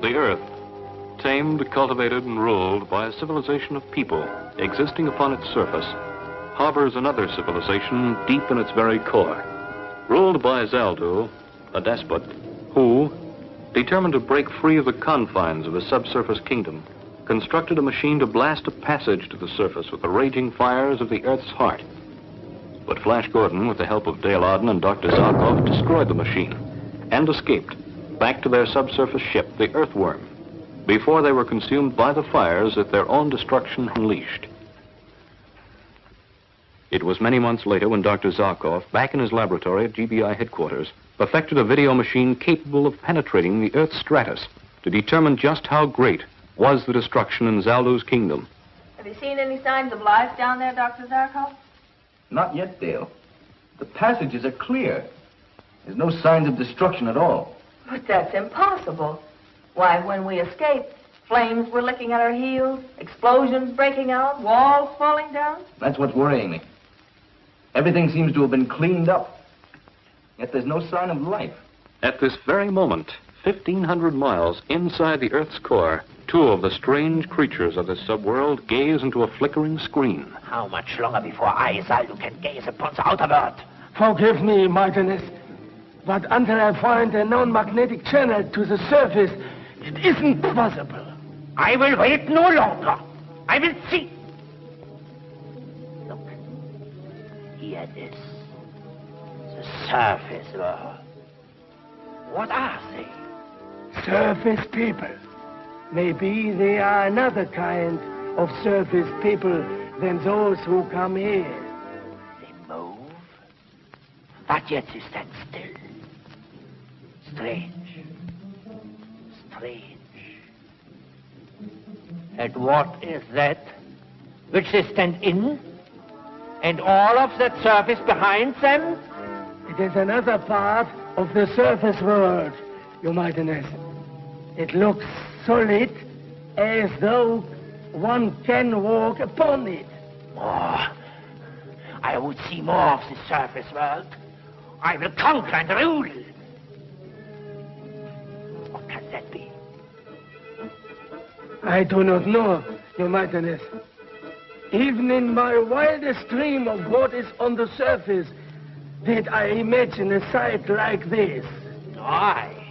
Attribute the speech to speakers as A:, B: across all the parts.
A: The Earth, tamed, cultivated, and ruled by a civilization of people existing upon its surface, harbors another civilization deep in its very core, ruled by Zaldu, a despot, who, determined to break free of the confines of his subsurface kingdom, constructed a machine to blast a passage to the surface with the raging fires of the Earth's heart. But Flash Gordon, with the help of Dale Arden and Dr. Zarkov, destroyed the machine and escaped back to their subsurface ship, the Earthworm, before they were consumed by the fires that their own destruction unleashed. It was many months later when Dr. Zarkov, back in his laboratory at GBI headquarters, perfected a video machine capable of penetrating the Earth's stratus to determine just how great was the destruction in Zaldu's kingdom.
B: Have you seen any signs of life down there, Dr. Zarkov?
C: Not yet, Dale. The passages are clear. There's no signs of destruction at all.
B: But that's impossible. Why, when we escaped, flames were licking at our heels, explosions breaking out, walls falling down.
C: That's what's worrying me. Everything seems to have been cleaned up, yet there's no sign of life.
A: At this very moment, 1,500 miles inside the Earth's core, two of the strange creatures of this subworld gaze into a flickering screen.
D: How much longer before I, Zaldu, can gaze upon the outer world?
E: Forgive me, Martinez, but until I find a known magnetic channel to the surface, it isn't possible.
D: I will wait no longer. I will see. Look, here it is. The surface world. What are they?
E: Surface people. Maybe they are another kind of surface people than those who come here.
D: They move, but yet they stand still. Strange. Strange. And what is that which they stand in? And all of that surface behind them?
E: It is another part of the surface world, Your Mightiness. It looks solid, as though one can walk upon it.
D: More. I would see more of the surface world. I will conquer and rule. What can that be?
E: I do not know, Your Mightiness. Even in my wildest dream of what is on the surface, did I imagine a sight like this.
D: Aye.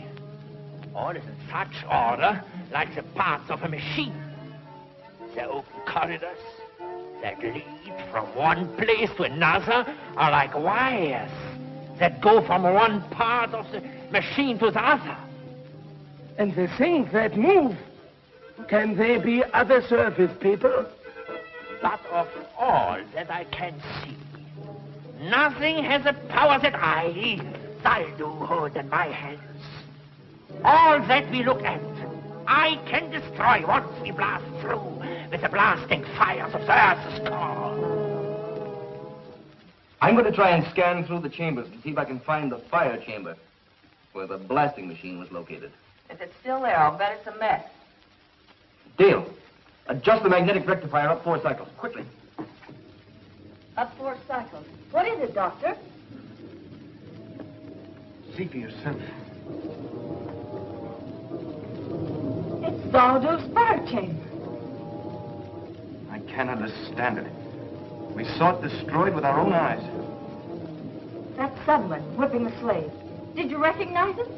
D: All is in such order, like the parts of a machine. The open corridors that lead from one place to another are like wires that go from one part of the machine to the other.
E: And the things that move, can they be other surface people?
D: But of all that I can see, nothing has the power that I, Zaldu, hold in my hands. All that we look at, I can destroy once we blast through with the blasting fires of the Earth's core.
C: I'm going to try and scan through the chambers to see if I can find the fire chamber where the blasting machine was located.
B: If it's still there, I'll bet it's a mess.
C: Dale, adjust the magnetic rectifier up 4 cycles, quickly.
B: Up 4 cycles. What is it, Doctor?
C: See for yourself.
B: It's Zaldu's fire chamber.
C: I can't understand it. We saw it destroyed with our own eyes.
B: That subman whipping the slave. Did you recognize him?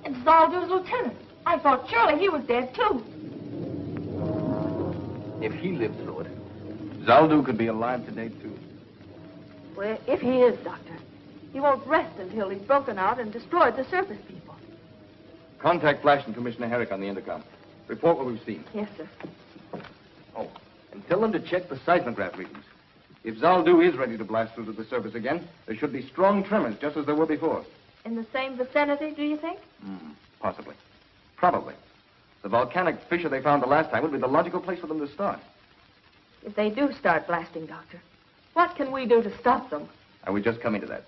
B: It's Zaldu's lieutenant. I thought surely he was dead, too.
C: If he lived through it, Zaldu could be alive today, too.
B: Well, if he is, Doctor, he won't rest until he's broken out and destroyed the surface people.
C: Contact Flash and Commissioner Herrick on the intercom. Report what we've seen.
B: Yes, sir.
C: Oh, and tell them to check the seismograph readings. If Zaldu is ready to blast through to the surface again, there should be strong tremors, just as there were before.
B: In the same vicinity, do you think?
C: Possibly. Probably. The volcanic fissure they found the last time would be the logical place for them to start.
B: If they do start blasting, Doctor, what can we do to stop them?
C: I was just coming to that.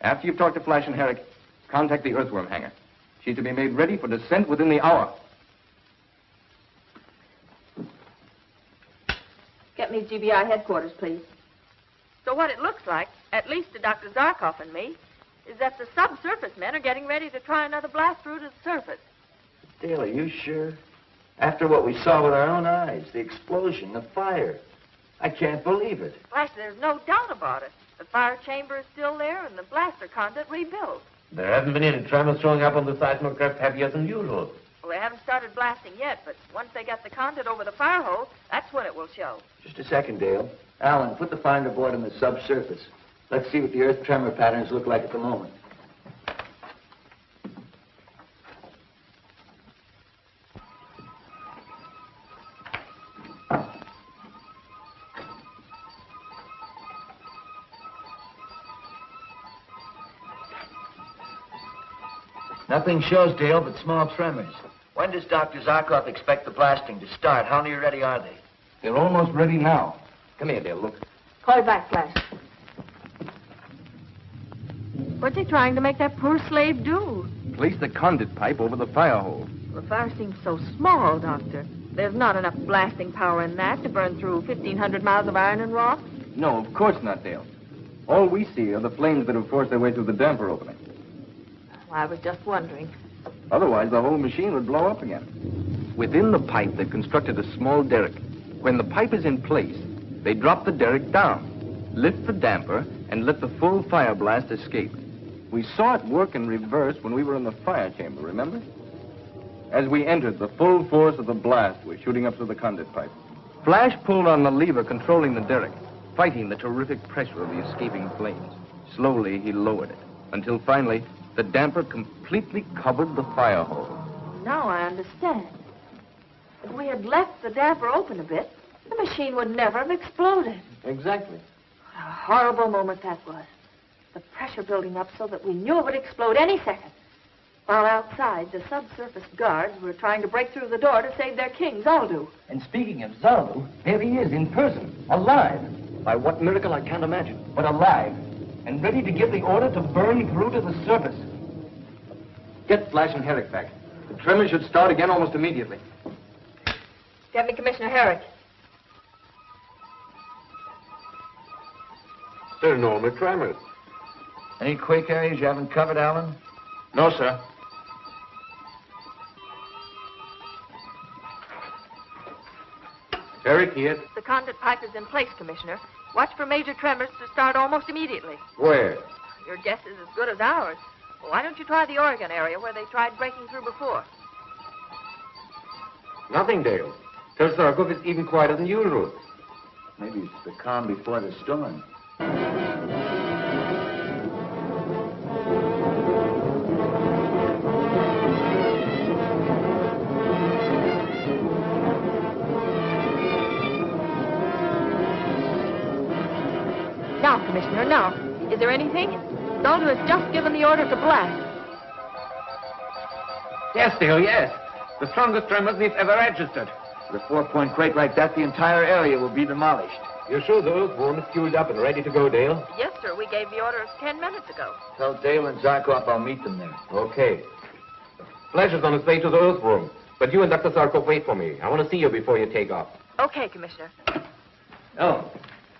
C: After you've talked to Flash and Herrick, contact the Earthworm hangar. She's to be made ready for descent within the hour.
B: Get me GBI headquarters, please. So what it looks like, at least to Dr. Zarkov and me, is that the subsurface men are getting ready to try another blast through to the surface.
F: Dale, are you sure? After what we saw with our own eyes, the explosion, the fire. I can't believe it.
B: Flash, there's no doubt about it. The fire chamber is still there and the blaster conduit rebuilt.
G: There haven't been any tremors showing up on the seismograph heavier than usual.
B: Well, they haven't started blasting yet, but once they get the conduit over the fire hole, that's when it will show.
F: Just a second, Dale. Alan, put the finder board on the subsurface. Let's see what the earth tremor patterns look like at the moment. Nothing shows, Dale, but small tremors. When does Dr. Zarkov expect the blasting to start? How near ready are they?
C: They're almost ready now. Come here, Dale, look.
B: Call back, Flash. What's he trying to make that poor slave do?
C: Place the conduit pipe over the fire hole.
B: The fire seems so small, Doctor. There's not enough blasting power in that to burn through 1,500 miles of iron and rock.
C: No, of course not, Dale. All we see are the flames that have forced their way through the damper opening.
B: I was just wondering.
C: Otherwise, the whole machine would blow up again. Within the pipe, they've constructed a small derrick. When the pipe is in place, they drop the derrick down, lift the damper, and let the full fire blast escape. We saw it work in reverse when we were in the fire chamber, remember? As we entered, the full force of the blast was shooting up through the conduit pipe. Flash pulled on the lever controlling the derrick, fighting the terrific pressure of the escaping flames. Slowly, he lowered it, until finally, the damper completely covered the fire hole.
B: Now I understand. If we had left the damper open a bit, the machine would never have exploded.
C: Exactly.
B: What a horrible moment that was. The pressure building up so that we knew it would explode any second. While outside, the subsurface guards were trying to break through the door to save their king, Zaldu.
E: And speaking of Zaldu, here he is in person, alive. By what miracle I can't imagine, but alive. And ready to give the order to burn through to the surface.
C: Get Flash and Herrick back. The tremor should start again almost immediately.
B: Deputy Commissioner Herrick.
G: There are normal tremors.
F: Any quake areas you haven't covered, Alan?
G: No, sir. Herrick here.
B: The conduit pipe is in place, Commissioner. Watch for major tremors to start almost immediately.
G: Where?
B: Your guess is as good as ours. Well, why don't you try the Oregon area where they tried breaking through before?
G: Nothing, Dale. Tell Zarkov it's even quieter than usual.
F: Maybe it's the calm before the storm.
B: Now, Commissioner, now. Is there anything? Zaldu has just given the order to blast.
G: Yes, Dale, yes. The strongest tremors we've ever registered.
F: With a 4-point quake like that, the entire area will be demolished.
G: You're sure the earthworm is fueled up and ready to go, Dale?
B: Yes, sir. We gave the order 10 minutes ago.
F: Tell Dale and Zarkov I'll meet them there.
G: Okay. Flash is on his way to the earthworm, but you and Dr. Zarkov wait for me. I want to see you before you take off.
B: Okay, Commissioner.
G: Oh,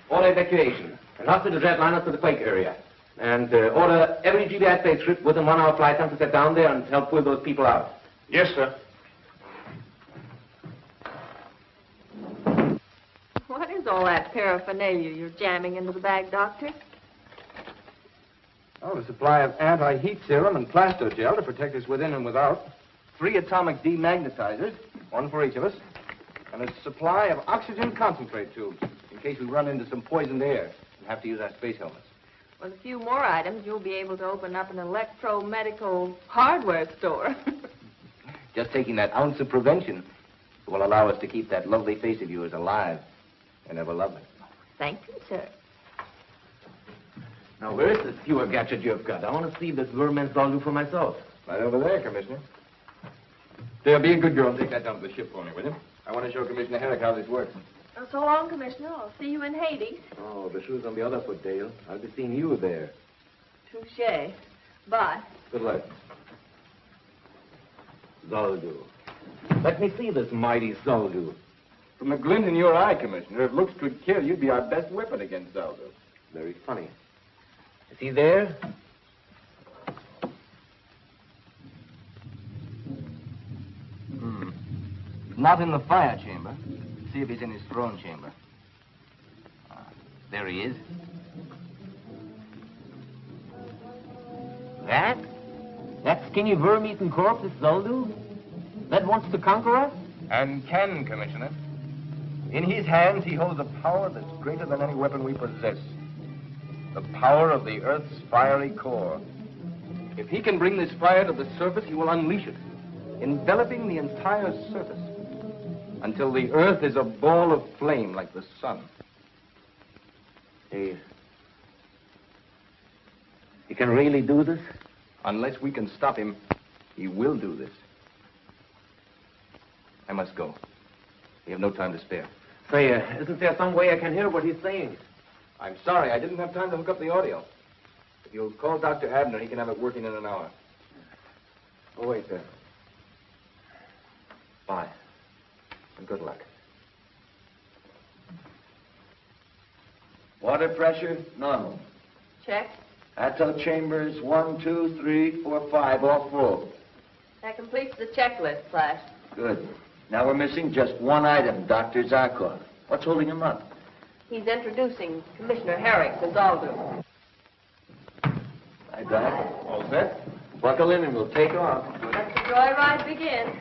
G: order evacuation. And hospital jetliners to the quake area. And order every GBI spaceship within 1 hour flight time to set down there and help pull those people out. Yes, sir.
B: What is all that paraphernalia you're jamming into the bag, Doctor?
C: Oh, a supply of anti-heat serum and plasto gel to protect us within and without. 3 atomic demagnetizers, 1 for each of us. And a supply of oxygen concentrate tubes, in case we run into some poisoned air and have to use our space helmets.
B: With a few more items, you'll be able to open up an electro-medical hardware store.
C: Just taking that ounce of prevention will allow us to keep that lovely face of yours alive and ever lovely.
B: Thank you, sir.
G: Now, where's this fewer gadget you've got? I want to see this vermin's Zaldu for myself.
C: Right over there, Commissioner. There, be a good girl and take that down to the ship for me, will you? I want to show Commissioner Herrick how this works.
B: Oh, so long, Commissioner. I'll see you in Hades.
G: Oh, the shoe's on the other foot, Dale. I'll be seeing you there.
B: Touche. Bye.
G: Good luck. Zaldu. Let me see this mighty Zaldu.
C: From the glint in your eye, Commissioner, if looks could kill, you'd be our best weapon against Zaldu.
G: Very funny. Is he there?
C: not in the fire chamber. See if he's in his throne chamber. There he is.
G: That skinny worm-eaten corpse is Zaldu? That wants to conquer us?
C: And can, Commissioner. In his hands, he holds a power that's greater than any weapon we possess. The power of the Earth's fiery core. If he can bring this fire to the surface, he will unleash it, enveloping the entire surface, until the Earth is a ball of flame like the sun.
G: He can really do this?
C: Unless we can stop him, he will do this. I must go. We have no time to spare.
G: Say, isn't there some way I can hear what he's saying?
C: I'm sorry, I didn't have time to hook up the audio. If you'll call Dr. Abner, he can have it working in an hour. Oh, wait, sir. Bye. And good luck.
F: Water pressure, normal.
B: Check.
F: Ato chambers, 1, 2, 3, 4, 5, all full.
B: That completes the checklist, Flash.
F: Good. Now we're missing just one item, Dr. Zarkov. What's holding him up?
B: He's introducing Commissioner Herrick to Zaldu.
F: Hi, Doc.
C: All set?
F: Buckle in and we'll take off.
B: Let the joyride begin.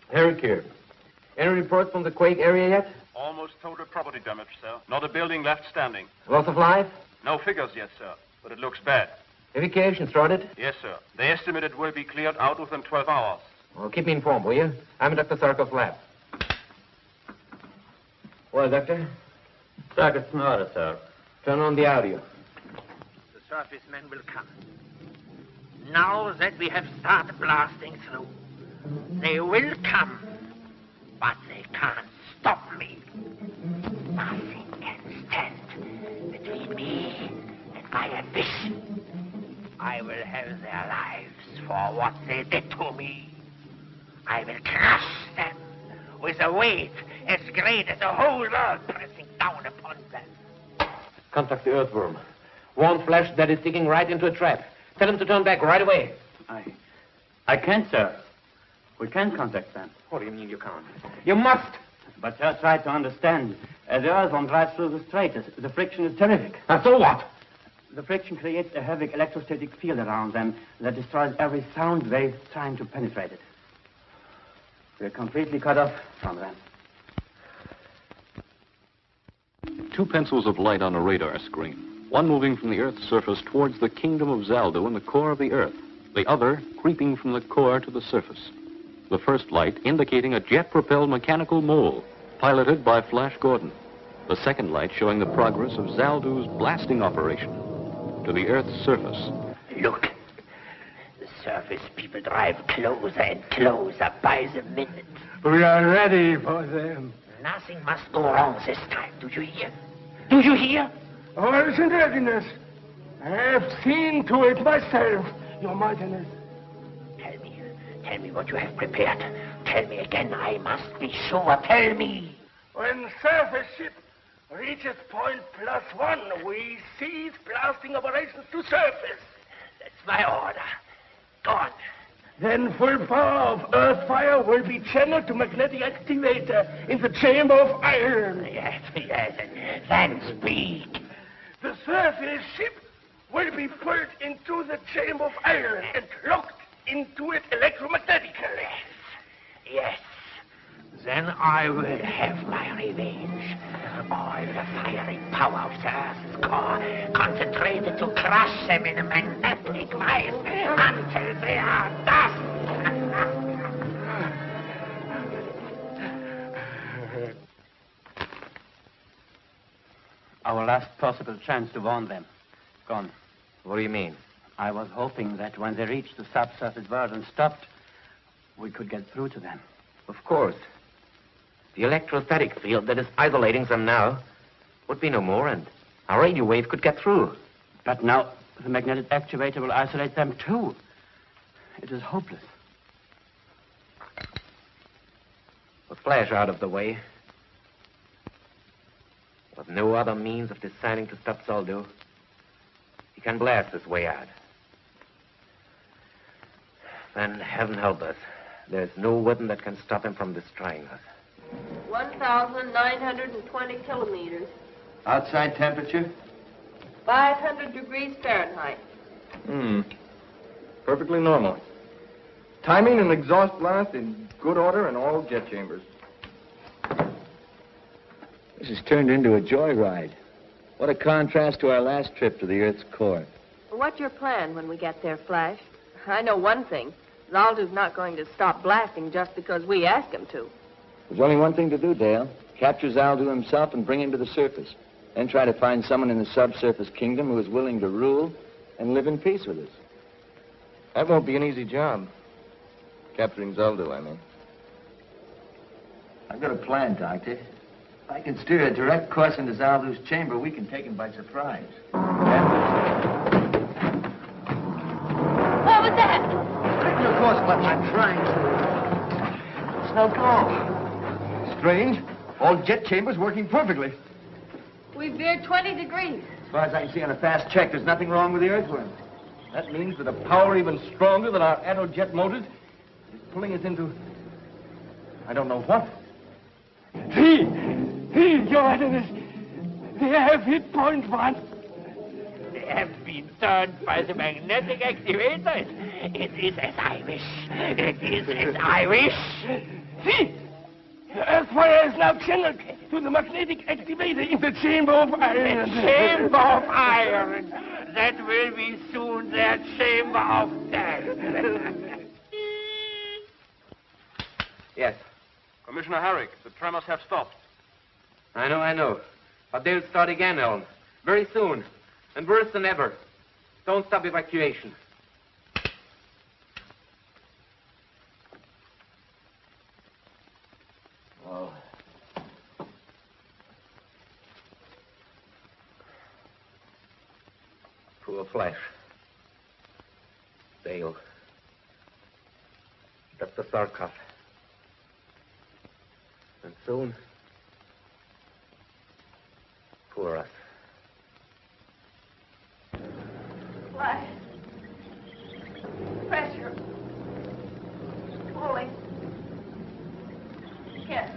G: Herrick here. Any reports from the quake area yet?
A: Almost total property damage, sir. Not a building left standing.
G: Loss of life?
A: No figures yet, sir, but it looks bad.
G: Evacuation started?
A: Yes, sir. They estimate it will be cleared out within 12 hours.
G: Well, keep me informed, will you? I'm in Dr. Zarkov's lab. Well, Doctor?
H: Circuit's in order, sir.
G: Turn on the audio.
D: The surface men will come. Now that we have started blasting through, they will come, but they can't stop me. Nothing can stand between me and my ambition. I will have their lives for what they did to me. I will crush them with a weight as great as the whole world pressing down upon them.
G: Contact the earthworm. Warn Flash that it's digging right into a trap. Tell him to turn back right away.
H: I can't, sir. We can't contact them.
G: What do you mean you can't? You must!
H: But, sir, try to understand. As the earthworm drives through the strait, the friction is terrific.
G: Now, so what?
H: The friction creates a heavy electrostatic field around them that destroys every sound wave trying to penetrate it. We're completely cut off from them.
A: 2 pencils of light on a radar screen. One moving from the Earth's surface towards the kingdom of Zaldu in the core of the Earth. The other creeping from the core to the surface. The first light indicating a jet-propelled mechanical mole piloted by Flash Gordon. The second light showing the progress of Zaldu's blasting operation to the Earth's surface.
D: Look, the surface people drive closer and closer by the minute.
E: We are ready for them.
D: Nothing must go wrong this time. Do you hear? Do you hear?
E: All is in readiness. I have seen to it myself, Your Mightiness.
D: Tell me what you have prepared. Tell me again. I must be sure. Tell me.
E: When surface ship reaches point +1, we cease blasting operations to surface.
D: That's my order. Go on.
E: Then full power of earth fire will be channeled to magnetic activator in the chamber of iron.
D: Yes, and then speak.
E: The surface ship will be pulled into the chamber of iron and locked into it electromagnetically.
D: Yes. Then I will have my revenge. All the fiery power of the Earth's core concentrated to crush them in a magnetic vice until they are dust.
H: Our last possible chance to warn them. Gone.
G: What do you mean?
H: I was hoping that when they reached the subsurface world and stopped, we could get through to them.
G: Of course. The electrostatic field that is isolating them now would be no more, and our radio wave could get through.
H: But now the magnetic actuator will isolate them too. It is hopeless.
G: With Flash out of the way, the with no other means of deciding to stop Zaldo, he can blast his way out. Then heaven help us, there's no weapon that can stop him from destroying us.
I: 1,920 kilometers.
F: Outside temperature?
I: 500 degrees Fahrenheit.
C: Perfectly normal. Timing and exhaust blast in good order in all jet chambers.
F: This has turned into a joyride. What a contrast to our last trip to the Earth's core.
I: What's your plan when we get there, Flash? I know one thing. Zaldu's not going to stop blasting just because we ask him to.
F: There's only one thing to do, Dale. Capture Zaldu himself and bring him to the surface. Then try to find someone in the subsurface kingdom who is willing to rule and live in peace with us.
C: That won't be an easy job. Capturing Zaldu, I mean.
F: I've got a plan, Doctor. If I can steer a direct course into Zaldu's chamber, we can take him by surprise.
I: What was that?
F: Of course, but I'm trying to. It's no go.
C: Strange. All jet chambers working perfectly.
I: We veered 20 degrees.
F: As far as I can see on a fast check, there's nothing wrong with the earthworm.
C: That means that a power even stronger than our aerojet motors is pulling us into... I don't know what.
E: See, Your Highness, they have hit point 1.
D: They have been turned by the magnetic activators. It is as I wish. It is as I wish.
E: See, the earth fire is now channeled to the magnetic activator in the chamber of iron.
D: The chamber of iron. That will be soon their chamber of death.
G: Yes.
A: Commissioner Herrick, the tremors have stopped.
G: I know. But they'll start again, Elm. Very soon. And worse than ever. Don't stop evacuation.
F: Oh.
G: Poor Flash. Dale. Dr. Zarkov. And soon, poor us.
B: Flash. Pressure. Pulling. Yes.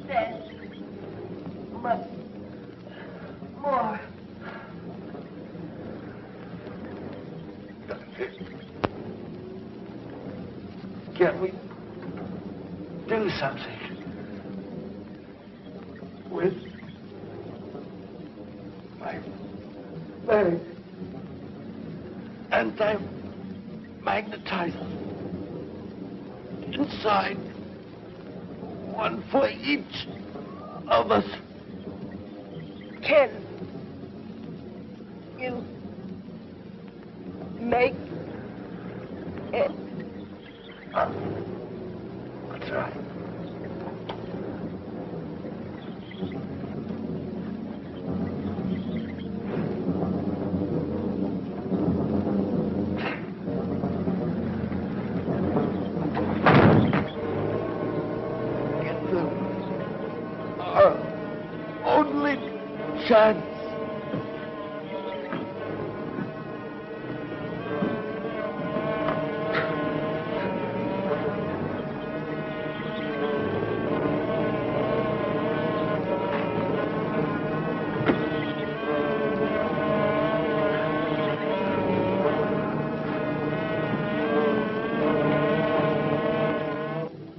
B: Dead. But more.
E: Can we do something with my very anti-magnetizer inside one for each of us? Can you make it? That's right. Get them. Our only chance.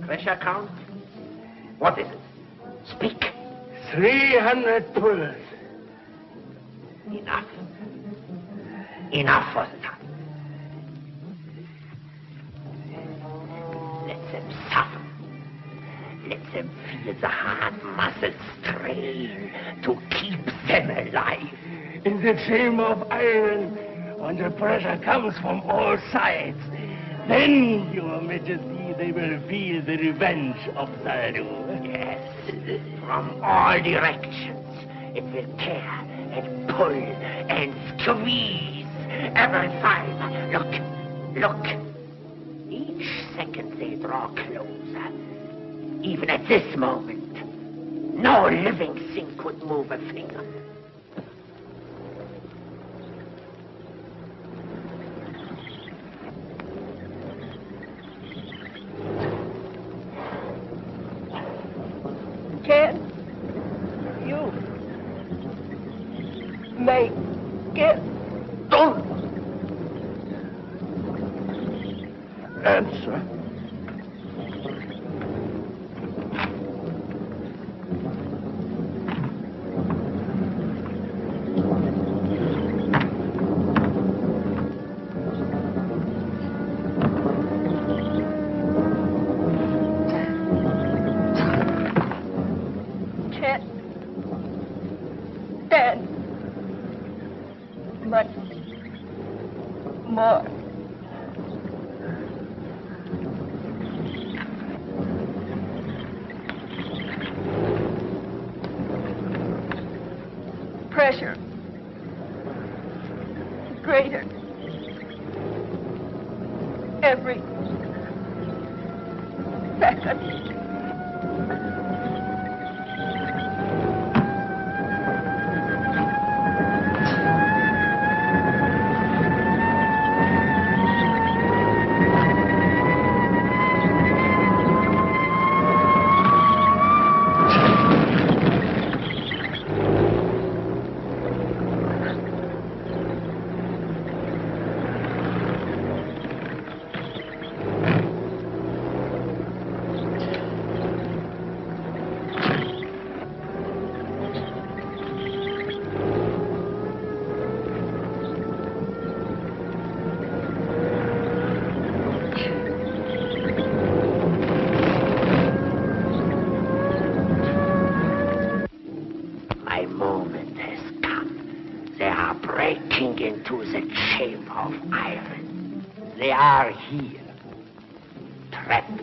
D: Pressure count? What is it? Speak.
E: 300 pulls.
D: Enough. Enough for the time. Let them suffer. Let them feel the hard muscles strain to keep them alive.
E: In the chamber of iron, when the pressure comes from all sides, then, Your Majesty, they will feel the revenge of Zaldu.
D: Yes, from all directions. It will tear and pull and squeeze every fiber. Look. Each second they draw closer. Even at this moment, No living thing could move a finger.
I: Can you make it?
E: Don't answer.
I: Can't stand much more. Pressure greater every second.
D: My moment has come. They are breaking into the chamber of iron. They are here. Trapped.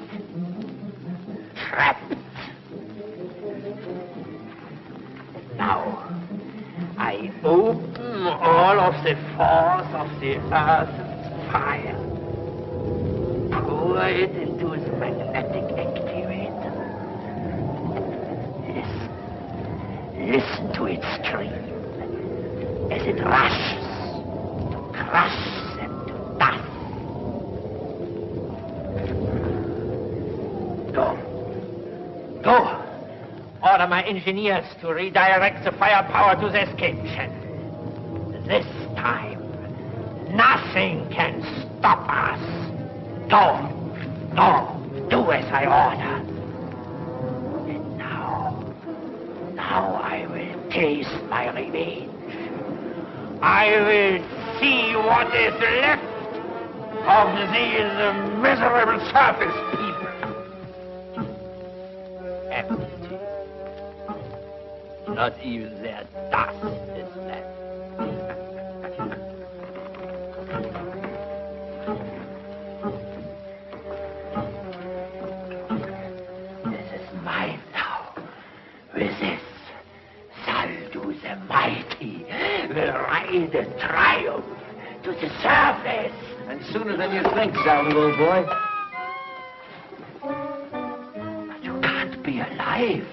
D: Trapped. Now, I open all of the force of the earth's fire. Pour it into the magnetic activator. Listen to it scream as it rushes to crush them to dust. Go. Order my engineers to redirect the firepower to the escape channel. This time, nothing can stop us. Go. Do as I order. And now I will taste my revenge. I will see what is left of these miserable surface people. Empty. Not even their dust is left. This is mine now. With this, Zaldu the Mighty will ride in triumph to the surface.
F: And sooner than you think, Zaldu, old boy.
D: But you can't be alive.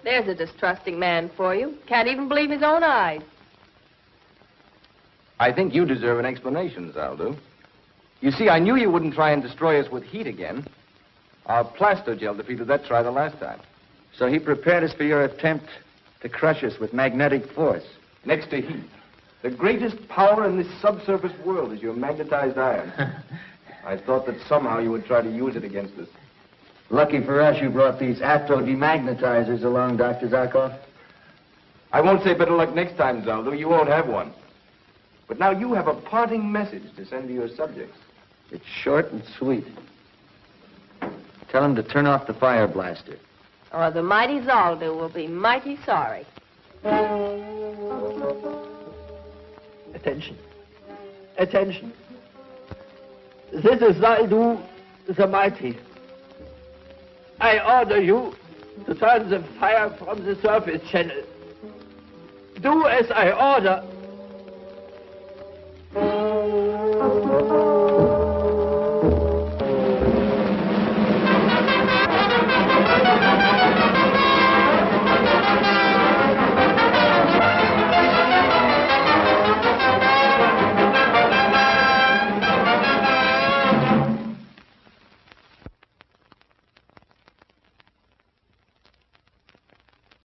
I: There's a distrusting man for you. Can't even believe his own eyes.
C: I think you deserve an explanation, Zaldu. You see, I knew you wouldn't try and destroy us with heat again. Our plastogel defeated that try the last time.
F: So he prepared us for your attempt to crush us with magnetic force.
C: Next to heat. The greatest power in this subsurface world is your magnetized iron. I thought that somehow you would try to use it against us.
F: Lucky for us you brought these atto-demagnetizers along, Dr. Zarkov.
C: I won't say better luck next time, Zaldu. You won't have one. But now you have a parting message to send to your subjects.
F: It's short and sweet. Tell him to turn off the fire blaster.
I: Or the mighty Zaldu will be mighty sorry.
E: Attention. Attention. This is Zaldu the Mighty. I order you to turn the fire from the surface channel. Do as I order.